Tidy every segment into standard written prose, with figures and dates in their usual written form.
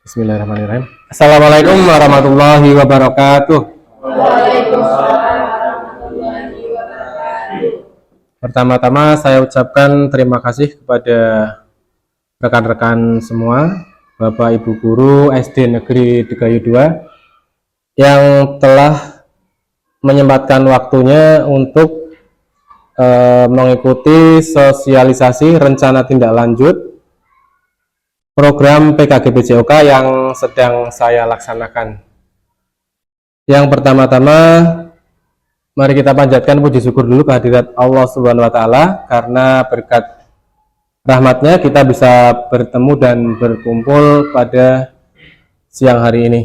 Bismillahirrahmanirrahim. Assalamualaikum warahmatullahi wabarakatuh. Pertama-tama saya ucapkan terima kasih kepada rekan-rekan semua, Bapak Ibu Guru SD Negeri Degayu 2 yang telah menyempatkan waktunya untuk mengikuti sosialisasi rencana tindak lanjut program PKG-PJOK yang sedang saya laksanakan. Yang pertama-tama, mari kita panjatkan puji syukur dulu kehadirat Allah Subhanahu wa Ta'ala, karena berkat rahmatnya kita bisa bertemu dan berkumpul pada siang hari ini.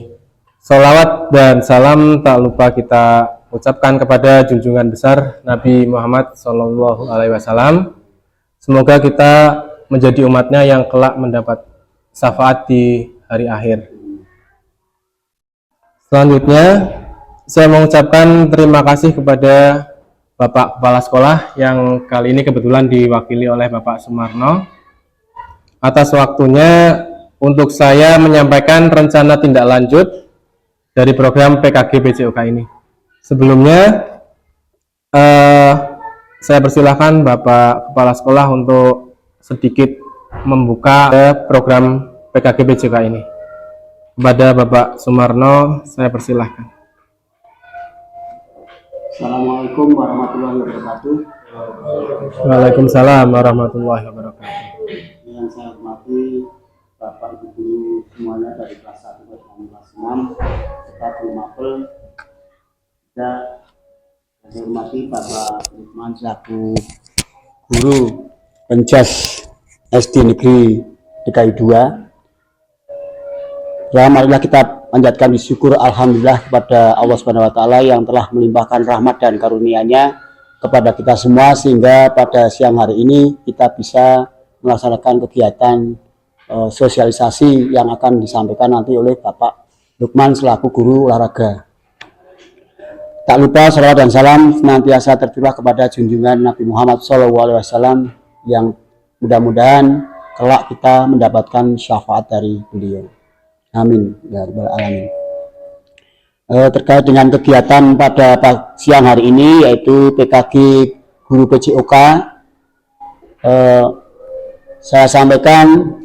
Sholawat dan salam tak lupa kita ucapkan kepada junjungan besar Nabi Muhammad SAW. Semoga kita menjadi umatnya yang kelak mendapat syafaat di hari akhir. Selanjutnya, saya mengucapkan terima kasih kepada Bapak Kepala Sekolah yang kali ini kebetulan diwakili oleh Bapak Sumarno atas waktunya untuk saya menyampaikan rencana tindak lanjut dari program PKG-PJOK ini. Sebelumnya, saya persilahkan Bapak Kepala Sekolah untuk sedikit membuka program PKG-PJOK ini. Kepada Bapak Sumarno, saya persilahkan. Assalamualaikum warahmatullahi wabarakatuh. Waalaikumsalam warahmatullahi wabarakatuh. Yang saya hormati Bapak Ibu Guru semuanya dari kelas 1 sampai kelas 6 serta guru mapel. Saya hormati Bapak Lukman selaku guru Penjas SD Negeri Degayu 2. Ya, marilah kita panjatkan syukur alhamdulillah kepada Allah Subhanahu wa Ta'ala yang telah melimpahkan rahmat dan karunia-Nya kepada kita semua, sehingga pada siang hari ini kita bisa melaksanakan kegiatan sosialisasi yang akan disampaikan nanti oleh Bapak Lukman selaku guru olahraga. Tak lupa salawat dan salam senantiasa tercurah kepada junjungan Nabi Muhammad SAW yang mudah-mudahan kelak kita mendapatkan syafaat dari beliau. Amin ya rabbal alamin. Terkait dengan kegiatan pada siang hari ini, yaitu PKG Guru PJOK, saya sampaikan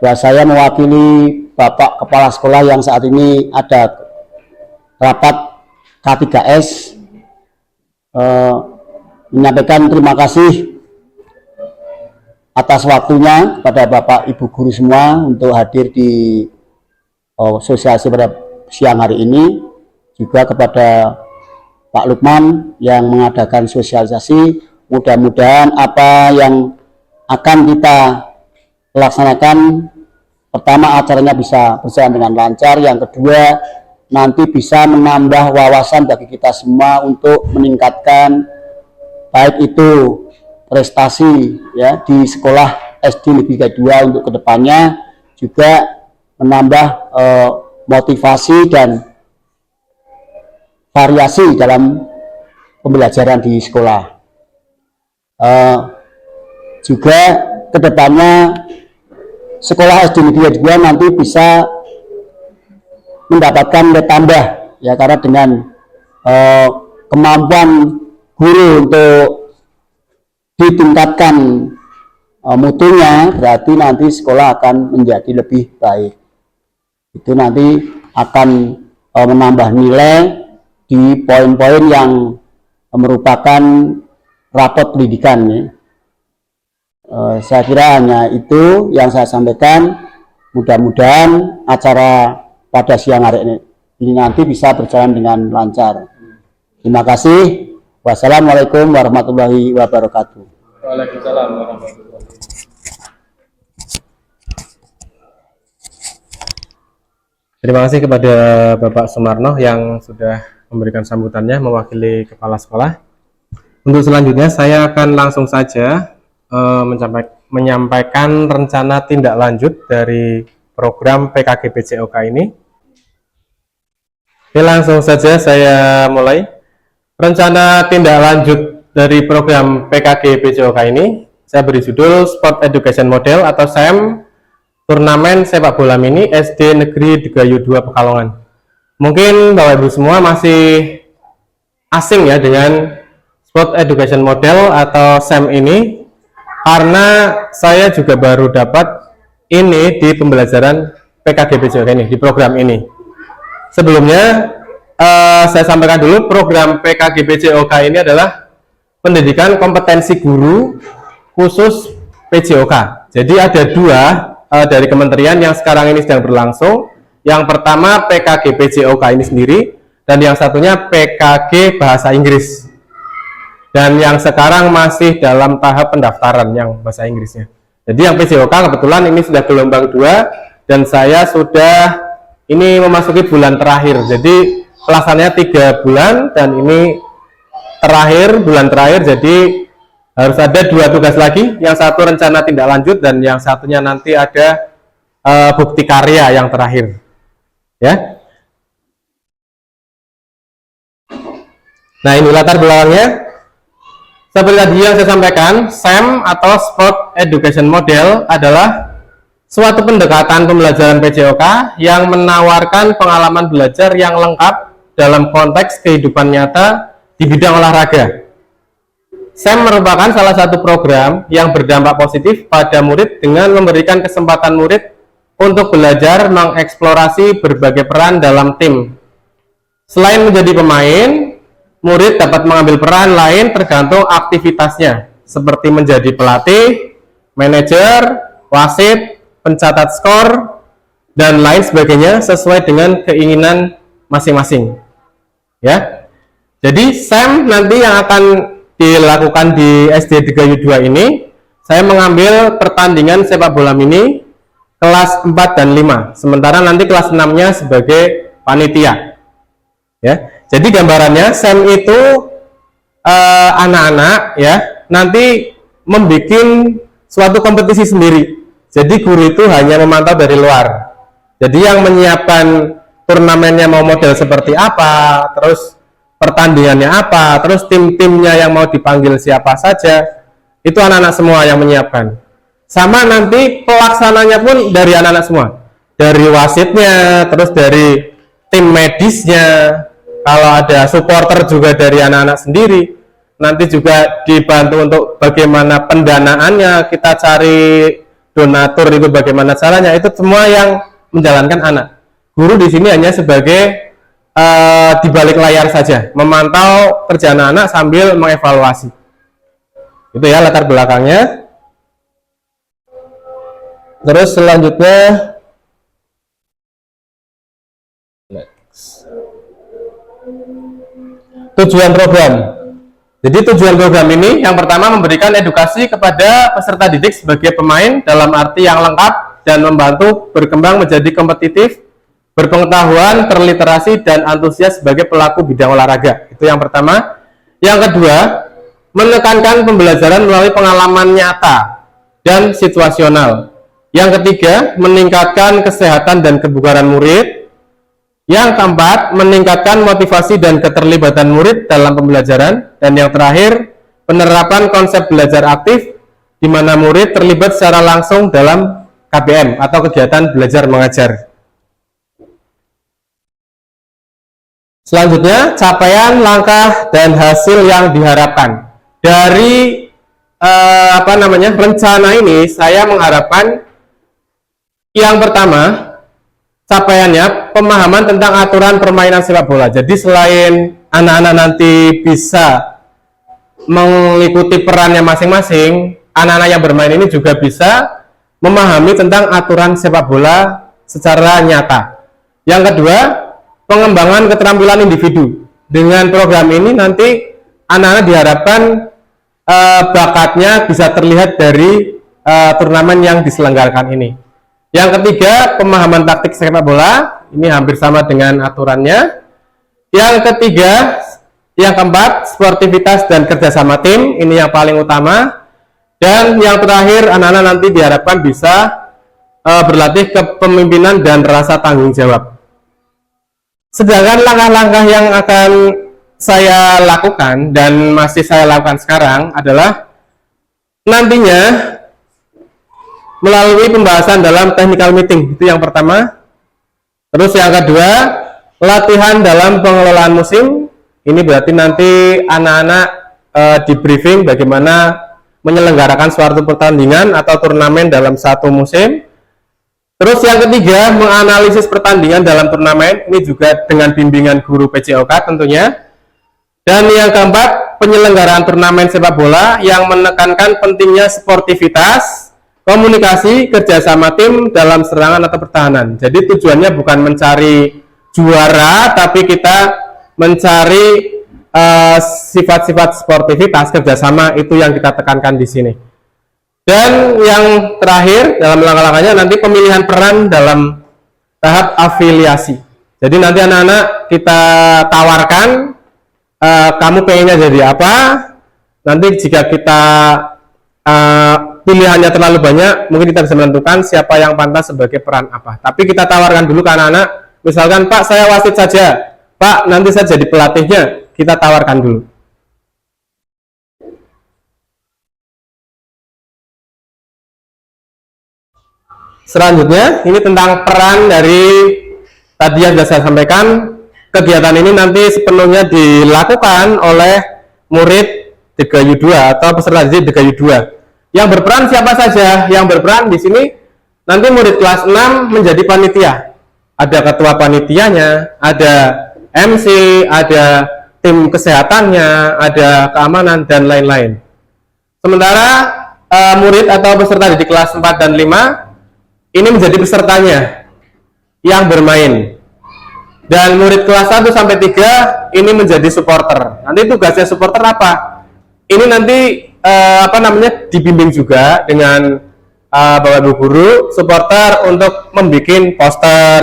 bahwa saya mewakili Bapak Kepala Sekolah yang saat ini ada rapat K3S, menyampaikan terima kasih atas waktunya kepada Bapak Ibu Guru semua untuk hadir di sosialisasi pada siang hari ini, juga kepada Pak Lukman yang mengadakan sosialisasi. Mudah-mudahan apa yang akan kita laksanakan, pertama acaranya bisa berjalan dengan lancar, yang kedua nanti bisa menambah wawasan bagi kita semua untuk meningkatkan baik itu prestasi ya di sekolah SD Negeri 2 untuk kedepannya, juga menambah motivasi dan variasi dalam pembelajaran di sekolah. Juga kedepannya sekolah SD Negeri 2 nanti bisa mendapatkan nilai tambah ya, karena dengan kemampuan guru untuk ditingkatkan mutunya, berarti nanti sekolah akan menjadi lebih baik. Itu nanti akan menambah nilai di poin-poin yang merupakan rapot pendidikan ya. Saya kira hanya itu yang saya sampaikan. Mudah-mudahan acara pada siang hari ini nanti bisa berjalan dengan lancar. Terima kasih. Wassalamualaikum warahmatullahi wabarakatuh. Waalaikumsalam warahmatullahi wabarakatuh. Terima kasih kepada Bapak Sumarno yang sudah memberikan sambutannya mewakili Kepala Sekolah. Untuk selanjutnya saya akan langsung saja menyampaikan rencana tindak lanjut dari program PKG-PJOK ini. Oke, langsung saja saya mulai. Rencana tindak lanjut dari program PKG-PJOK ini saya beri judul Sport Education Model atau SEM turnamen sepak bola mini SD Negeri Degayu 2 Pekalongan. Mungkin Bapak Ibu semua masih asing ya dengan Sport Education Model atau SEM ini, karena saya juga baru dapat ini di pembelajaran PKGBCOK ini, di program ini. Sebelumnya saya sampaikan dulu, program PKGBCOK ini adalah pendidikan kompetensi guru khusus PJOK. Jadi ada dua dari kementerian yang sekarang ini sedang berlangsung. Yang pertama PKG PJOK ini sendiri, dan yang satunya PKG Bahasa Inggris. Dan yang sekarang masih dalam tahap pendaftaran yang bahasa Inggrisnya. Jadi yang PJOK kebetulan ini sudah gelombang 2, dan saya sudah ini memasuki bulan terakhir. Jadi pelaksananya 3 bulan, dan ini bulan terakhir, jadi harus ada 2 tugas lagi. Yang satu rencana tindak lanjut, dan yang satunya nanti ada bukti karya yang terakhir. Ya. Nah, ini latar belakangnya. Seperti tadi yang saya sampaikan, SEM atau Sport Education Model adalah suatu pendekatan pembelajaran PJOK yang menawarkan pengalaman belajar yang lengkap dalam konteks kehidupan nyata di bidang olahraga. SEM merupakan salah satu program yang berdampak positif pada murid dengan memberikan kesempatan murid untuk belajar mengeksplorasi berbagai peran dalam tim. Selain menjadi pemain, murid dapat mengambil peran lain tergantung aktivitasnya, seperti menjadi pelatih, manajer, wasit, pencatat skor, dan lain sebagainya sesuai dengan keinginan masing-masing. Ya. Jadi SEM nanti yang akan dilakukan di SD Degayu 2 ini, saya mengambil pertandingan sepak bola mini kelas 4 dan 5, sementara nanti kelas 6-nya sebagai panitia. Ya. Jadi gambarannya SEM itu anak-anak ya nanti membuat suatu kompetisi sendiri. Jadi guru itu hanya memantau dari luar. Jadi yang menyiapkan turnamennya mau model seperti apa, terus pertandingannya apa, terus tim-timnya yang mau dipanggil siapa saja, itu anak-anak semua yang menyiapkan. Sama nanti pelaksananya pun dari anak-anak semua, dari wasitnya, terus dari tim medisnya, kalau ada supporter juga dari anak-anak sendiri. Nanti juga dibantu untuk bagaimana pendanaannya, kita cari donatur itu bagaimana caranya, itu semua yang menjalankan anak. Guru di sini hanya sebagai di balik layar saja, memantau kerjaan anak sambil mengevaluasi. Itu ya latar belakangnya. Terus selanjutnya, tujuan program. Jadi tujuan program ini yang pertama memberikan edukasi kepada peserta didik sebagai pemain dalam arti yang lengkap dan membantu berkembang menjadi kompetitif, berpengetahuan, terliterasi, dan antusias sebagai pelaku bidang olahraga. Itu yang pertama. Yang kedua, menekankan pembelajaran melalui pengalaman nyata dan situasional. Yang ketiga, meningkatkan kesehatan dan kebugaran murid. Yang keempat, meningkatkan motivasi dan keterlibatan murid dalam pembelajaran. Dan yang terakhir, penerapan konsep belajar aktif, di mana murid terlibat secara langsung dalam KBM atau kegiatan belajar mengajar. Selanjutnya, capaian, langkah, dan hasil yang diharapkan. Dari rencana ini, saya mengharapkan yang pertama, capaiannya pemahaman tentang aturan permainan sepak bola. Jadi selain anak-anak nanti bisa mengikuti perannya masing-masing, anak-anak yang bermain ini juga bisa memahami tentang aturan sepak bola secara nyata. Yang kedua, pengembangan keterampilan individu. Dengan program ini nanti anak-anak diharapkan bakatnya bisa terlihat dari turnamen yang diselenggarakan ini. Yang ketiga, pemahaman taktik sepak bola, ini hampir sama dengan aturannya. Yang ketiga, yang keempat, sportivitas dan kerjasama tim, ini yang paling utama. Dan yang terakhir, anak-anak nanti diharapkan bisa berlatih kepemimpinan dan rasa tanggung jawab. Sedangkan langkah-langkah yang akan saya lakukan dan masih saya lakukan sekarang adalah nantinya melalui pembahasan dalam technical meeting, itu yang pertama. Terus yang kedua, latihan dalam pengelolaan musim. Ini berarti nanti anak-anak di briefing bagaimana menyelenggarakan suatu pertandingan atau turnamen dalam satu musim. Terus yang ketiga, menganalisis pertandingan dalam turnamen, ini juga dengan bimbingan guru PJOK tentunya. Dan yang keempat, penyelenggaraan turnamen sepak bola yang menekankan pentingnya sportivitas, komunikasi, kerjasama tim dalam serangan atau pertahanan. Jadi tujuannya bukan mencari juara, tapi kita mencari sifat-sifat sportivitas, kerjasama, itu yang kita tekankan di sini. Dan yang terakhir dalam langkah-langkahnya nanti pemilihan peran dalam tahap afiliasi. Jadi nanti anak-anak kita tawarkan, kamu pengennya jadi apa. Nanti jika kita pilihannya terlalu banyak, mungkin kita bisa menentukan siapa yang pantas sebagai peran apa. Tapi kita tawarkan dulu ke anak-anak, misalkan Pak saya wasit saja, Pak nanti saya jadi pelatihnya, kita tawarkan dulu. Selanjutnya, ini tentang peran dari tadi yang sudah saya sampaikan. Kegiatan ini nanti sepenuhnya dilakukan oleh murid DKU 2 atau peserta didik DKU 2. Yang berperan siapa saja? Yang berperan di sini nanti murid kelas 6 menjadi panitia. Ada ketua panitianya, ada MC, ada tim kesehatannya, ada keamanan, dan lain-lain. Sementara murid atau peserta didik kelas 4 dan 5 ini menjadi pesertanya yang bermain. Dan murid kelas 1 sampai 3 ini menjadi supporter. Nanti tugasnya supporter apa? Ini nanti dibimbing juga dengan Bapak Ibu guru, supporter untuk membuat poster.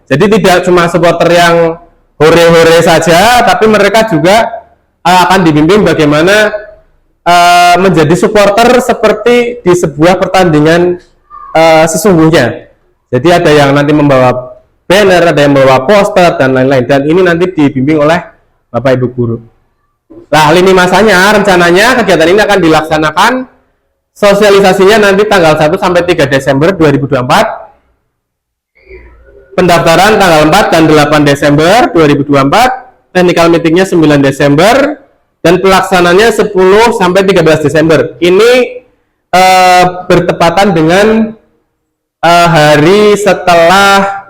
Jadi tidak cuma supporter yang hore-hore saja, tapi mereka juga akan dibimbing bagaimana menjadi supporter seperti di sebuah pertandingan sesungguhnya. Jadi ada yang nanti membawa banner, ada yang membawa poster, dan lain-lain. Dan ini nanti dibimbing oleh Bapak Ibu guru. Nah, lini masanya, rencananya kegiatan ini akan dilaksanakan sosialisasinya nanti tanggal 1 sampai 3 Desember 2024. Pendaftaran tanggal 4 dan 8 Desember 2024. Technical meetingnya 9 Desember. Dan pelaksananya 10 sampai 13 Desember. Ini bertepatan dengan hari setelah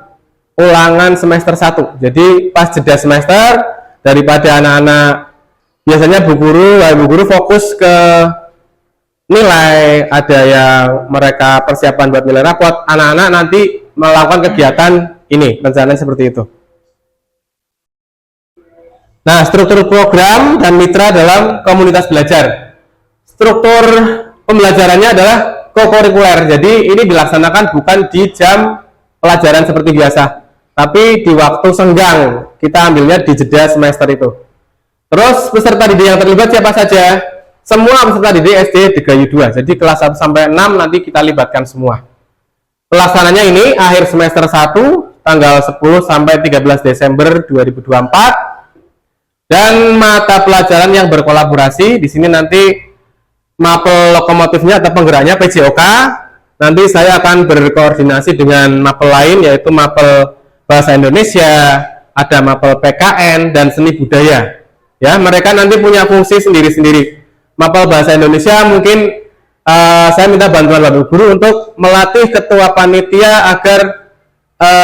ulangan semester 1. Jadi pas jeda semester, daripada anak-anak biasanya bu guru fokus ke nilai, ada yang mereka persiapan buat nilai rapot, anak-anak nanti melakukan kegiatan ini, rencananya seperti itu. Nah, struktur program dan mitra dalam komunitas belajar. Struktur pembelajarannya adalah kokurikuler, jadi ini dilaksanakan bukan di jam pelajaran seperti biasa, tapi di waktu senggang, kita ambilnya di jeda semester itu. Terus peserta didik yang terlibat siapa saja? Semua peserta didik SD DKU 2, jadi kelas 1 sampai 6 nanti kita libatkan semua. Pelaksananya ini akhir semester 1, tanggal 10 sampai 13 Desember 2024, dan mata pelajaran yang berkolaborasi, di sini nanti mapel lokomotifnya atau penggeraknya PJOK. Nanti saya akan berkoordinasi dengan mapel lain, yaitu mapel bahasa Indonesia, ada mapel PKN, dan seni budaya. Ya, mereka nanti punya fungsi sendiri-sendiri. Mapel bahasa Indonesia mungkin saya minta bantuan Bapak Guru untuk melatih ketua panitia agar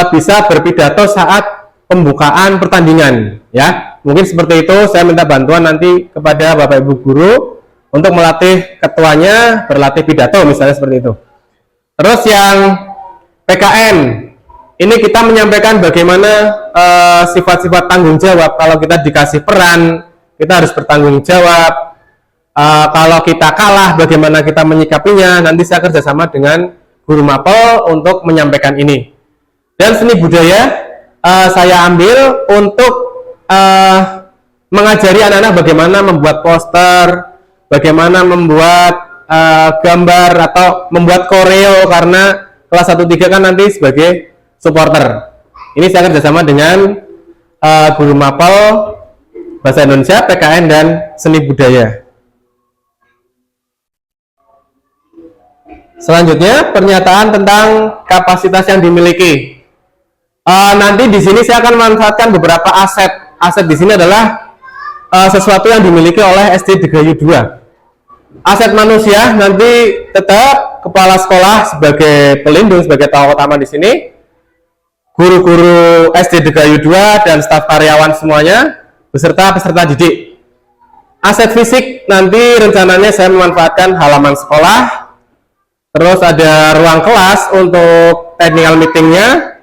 bisa berpidato saat pembukaan pertandingan. Ya, mungkin seperti itu. Saya minta bantuan nanti kepada Bapak Ibu Guru untuk melatih ketuanya berlatih pidato, misalnya seperti itu. Terus yang PKN, ini kita menyampaikan bagaimana sifat-sifat tanggung jawab. Kalau kita dikasih peran, kita harus bertanggung jawab. Kalau kita kalah, bagaimana kita menyikapinya. Nanti saya kerjasama dengan guru mapel untuk menyampaikan ini. Dan seni budaya saya ambil untuk mengajari anak-anak bagaimana membuat poster, bagaimana membuat gambar atau membuat koreo, karena kelas 1-3 kan nanti sebagai supporter. Ini saya kerjasama dengan guru mapel bahasa Indonesia, PKN, dan seni budaya. Selanjutnya, pernyataan tentang kapasitas yang dimiliki. Nanti di sini saya akan memanfaatkan beberapa aset. Aset di sini adalah sesuatu yang dimiliki oleh SD Degayu 2. Aset manusia nanti tetap kepala sekolah sebagai pelindung, sebagai tokoh utama di sini. Guru-guru SD Degayu 2 dan staf karyawan semuanya beserta peserta didik. Aset fisik nanti rencananya saya memanfaatkan halaman sekolah, terus ada ruang kelas untuk technical meetingnya,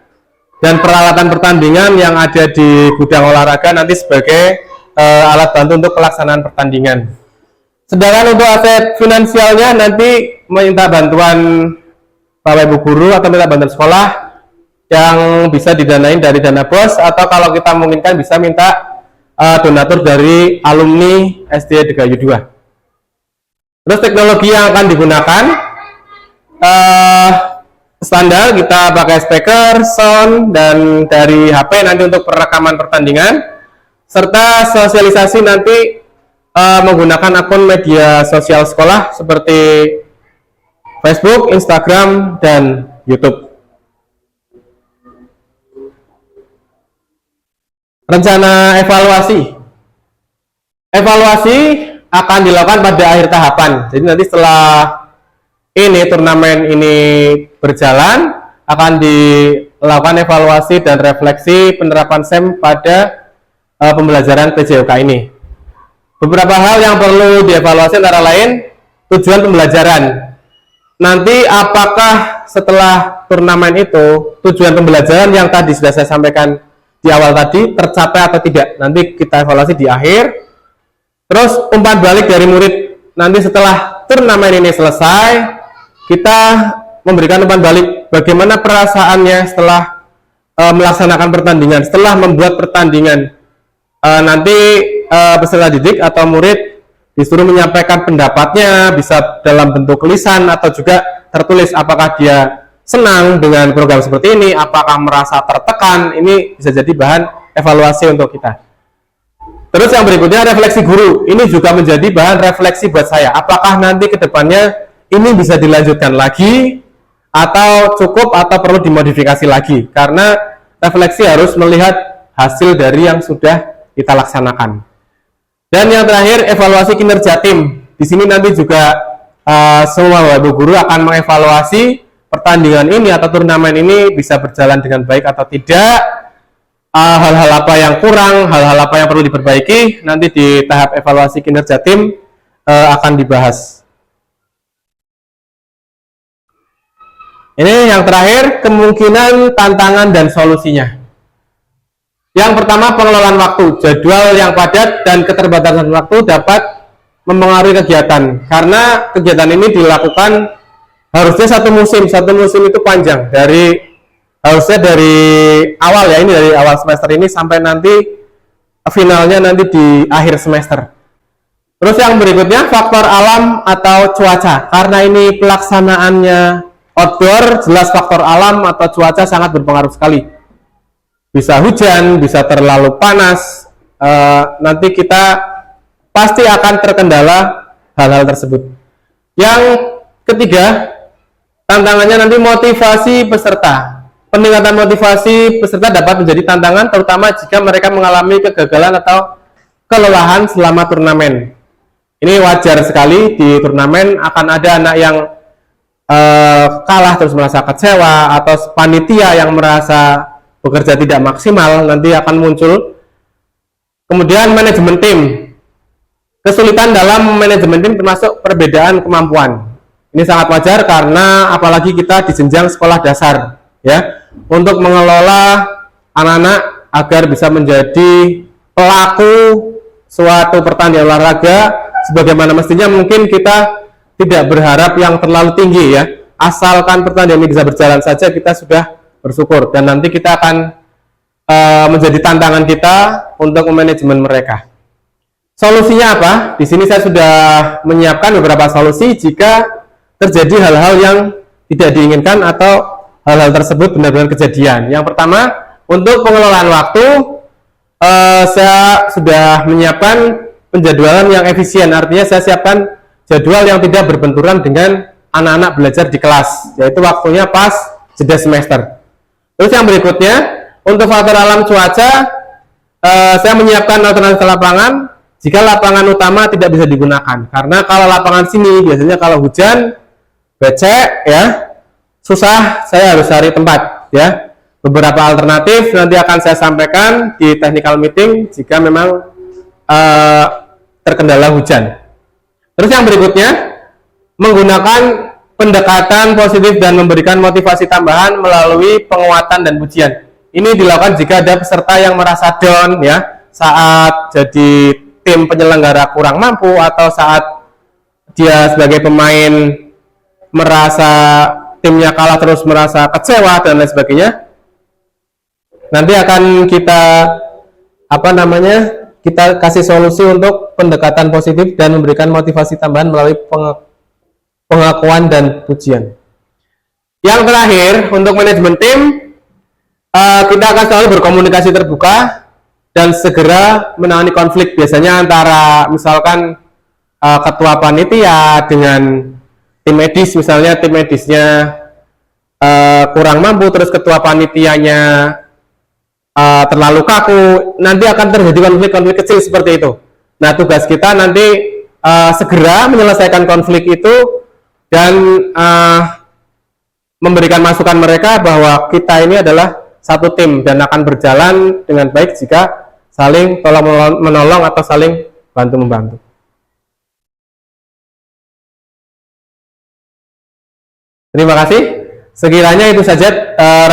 dan peralatan pertandingan yang ada di gudang olahraga nanti sebagai alat bantu untuk pelaksanaan pertandingan. Sedangkan untuk aset finansialnya nanti minta bantuan Bapak Ibu guru atau minta bantuan sekolah yang bisa didanain dari dana BOS, atau kalau kita memungkinkan bisa minta donatur dari alumni SD Degayu 2. Terus teknologi yang akan digunakan standar kita pakai speaker, sound, dan dari HP nanti untuk perekaman pertandingan, serta sosialisasi nanti menggunakan akun media sosial sekolah seperti Facebook, Instagram, dan YouTube. Rencana evaluasi. Evaluasi akan dilakukan pada akhir tahapan. Jadi nanti setelah ini turnamen ini berjalan, akan dilakukan evaluasi dan refleksi penerapan SEM pada pembelajaran PJOK ini. Beberapa hal yang perlu dievaluasi antara lain tujuan pembelajaran. Nanti apakah setelah turnamen itu tujuan pembelajaran yang tadi sudah saya sampaikan di awal tadi tercapai atau tidak, nanti kita evaluasi di akhir. Terus umpan balik dari murid, nanti setelah turnamen ini selesai kita memberikan umpan balik bagaimana perasaannya setelah melaksanakan pertandingan, setelah membuat pertandingan. Nanti peserta didik atau murid disuruh menyampaikan pendapatnya, bisa dalam bentuk tulisan atau juga tertulis, apakah dia senang dengan program seperti ini, apakah merasa tertekan. Ini bisa jadi bahan evaluasi untuk kita. Terus yang berikutnya refleksi guru. Ini juga menjadi bahan refleksi buat saya. Apakah nanti ke depannya ini bisa dilanjutkan lagi atau cukup atau perlu dimodifikasi lagi? Karena refleksi harus melihat hasil dari yang sudah kita laksanakan. Dan yang terakhir evaluasi kinerja tim. Di sini nanti juga semua Bapak Ibu guru akan mengevaluasi pertandingan ini atau turnamen ini bisa berjalan dengan baik atau tidak, hal-hal apa yang kurang, hal-hal apa yang perlu diperbaiki, nanti di tahap evaluasi kinerja tim akan dibahas. Ini yang terakhir, kemungkinan, tantangan, dan solusinya. Yang pertama, pengelolaan waktu. Jadwal yang padat dan keterbatasan waktu dapat mempengaruhi kegiatan, karena kegiatan ini dilakukan harusnya satu musim itu panjang, harusnya dari awal ya, ini dari awal semester ini sampai nanti finalnya nanti di akhir semester. Terus yang berikutnya faktor alam atau cuaca, karena ini pelaksanaannya outdoor, jelas faktor alam atau cuaca sangat berpengaruh sekali. Bisa hujan, bisa terlalu panas, nanti kita pasti akan terkendala hal-hal tersebut. Yang ketiga, tantangannya nanti motivasi peserta. Peningkatan motivasi peserta dapat menjadi tantangan terutama jika mereka mengalami kegagalan atau kelelahan selama turnamen. Ini wajar sekali, di turnamen akan ada anak yang kalah terus merasa kecewa, atau panitia yang merasa bekerja tidak maksimal, nanti akan muncul. Kemudian manajemen tim. Kesulitan dalam manajemen tim termasuk perbedaan kemampuan. Ini sangat wajar karena apalagi kita di jenjang sekolah dasar ya, untuk mengelola anak-anak agar bisa menjadi pelaku suatu pertandingan olahraga sebagaimana mestinya. Mungkin kita tidak berharap yang terlalu tinggi ya, asalkan pertandingan ini bisa berjalan saja kita sudah bersyukur, dan nanti kita akan menjadi tantangan kita untuk manajemen mereka. Solusinya apa? Di sini saya sudah menyiapkan beberapa solusi jika terjadi hal-hal yang tidak diinginkan atau hal-hal tersebut benar-benar kejadian. Yang pertama, untuk pengelolaan waktu, saya sudah menyiapkan penjadwalan yang efisien. Artinya saya siapkan jadwal yang tidak berbenturan dengan anak-anak belajar di kelas, yaitu waktunya pas jeda semester. Terus yang berikutnya, untuk faktor alam cuaca, saya menyiapkan alternatif lapangan jika lapangan utama tidak bisa digunakan. Karena kalau lapangan sini biasanya kalau hujan, becek ya, susah, saya harus cari tempat ya. Beberapa alternatif nanti akan saya sampaikan di technical meeting jika memang terkendala hujan. Terus yang berikutnya, menggunakan pendekatan positif dan memberikan motivasi tambahan melalui penguatan dan pujian. Ini dilakukan jika ada peserta yang merasa down ya, saat jadi tim penyelenggara kurang mampu atau saat dia sebagai pemain merasa timnya kalah terus merasa kecewa dan lain sebagainya. Nanti akan kita kita kasih solusi untuk pendekatan positif dan memberikan motivasi tambahan melalui pengakuan dan pujian. Yang terakhir, untuk manajemen tim, kita akan selalu berkomunikasi terbuka dan segera menangani konflik, biasanya antara misalkan ketua panitia dengan tim medis, misalnya tim medisnya kurang mampu, terus ketua panitianya terlalu kaku, nanti akan terjadi konflik-konflik kecil seperti itu. Nah, tugas kita nanti segera menyelesaikan konflik itu dan memberikan masukan mereka bahwa kita ini adalah satu tim dan akan berjalan dengan baik jika saling tolong menolong atau saling bantu membantu. Terima kasih. Sekiranya itu saja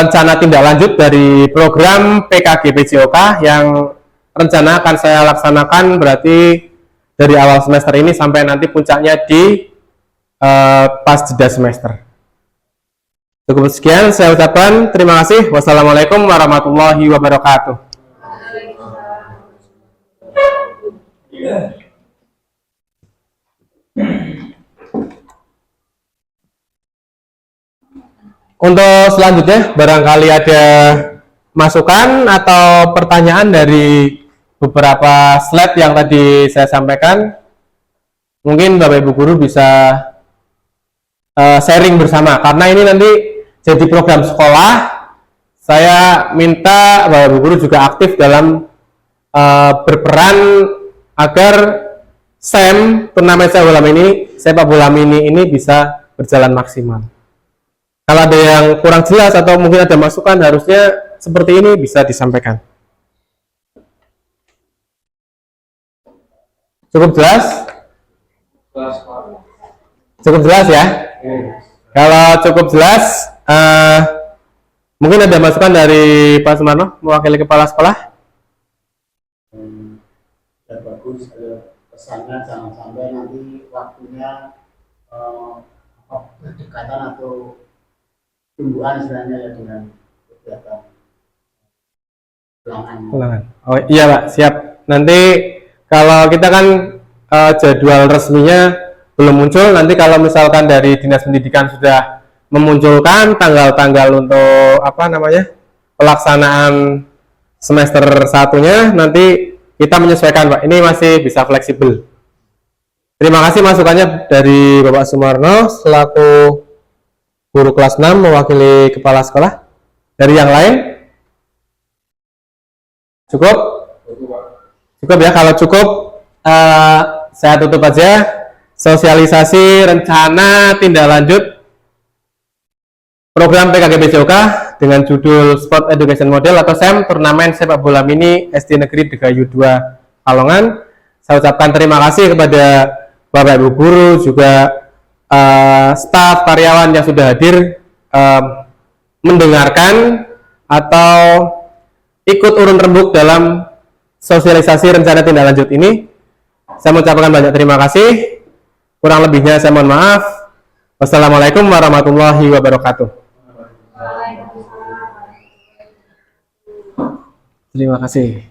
rencana tindak lanjut dari program PKG PJOK yang rencana akan saya laksanakan berarti dari awal semester ini sampai nanti puncaknya di pas jeda semester. Cukup sekian saya ucapkan, terima kasih. Wassalamualaikum warahmatullahi wabarakatuh. Untuk selanjutnya, barangkali ada masukan atau pertanyaan dari beberapa slide yang tadi saya sampaikan. Mungkin Bapak Ibu Guru bisa sharing bersama, karena ini nanti jadi program sekolah. Saya minta Bapak Ibu Guru juga aktif dalam berperan agar SEM, turnamen sepak bola mini ini bisa berjalan maksimal. Kalau ada yang kurang jelas atau mungkin ada masukan, harusnya seperti ini bisa disampaikan. Cukup jelas? Cukup jelas ya? Kalau cukup jelas, mungkin ada masukan dari Pak Sumarno, mewakili kepala sekolah? Ya bagus, pesannya jangan sampai nanti waktunya berdekatan atau tumbuhan istilahnya ya dengan kegiatan ulangan. Oh iya Pak, siap. Nanti kalau kita kan jadwal resminya belum muncul, nanti kalau misalkan dari Dinas Pendidikan sudah memunculkan tanggal-tanggal untuk pelaksanaan semester satunya, nanti kita menyesuaikan Pak. Ini masih bisa fleksibel. Terima kasih masukannya dari Bapak Sumarno selaku guru kelas 6 mewakili kepala sekolah. Dari yang lain? Cukup? Cukup ya. Kalau cukup, saya tutup aja. Sosialisasi rencana tindak lanjut program PKG PJOK dengan judul Sport Education Model atau SEM Turnamen Sepak Bola Mini SD Negeri Degayu 2 Kalongan. Saya ucapkan terima kasih kepada Bapak Ibu Guru, juga staf karyawan yang sudah hadir mendengarkan atau ikut urun rembuk dalam sosialisasi rencana tindak lanjut ini. Saya mengucapkan banyak terima kasih. Kurang lebihnya saya mohon maaf. Wassalamualaikum warahmatullahi wabarakatuh. Terima kasih.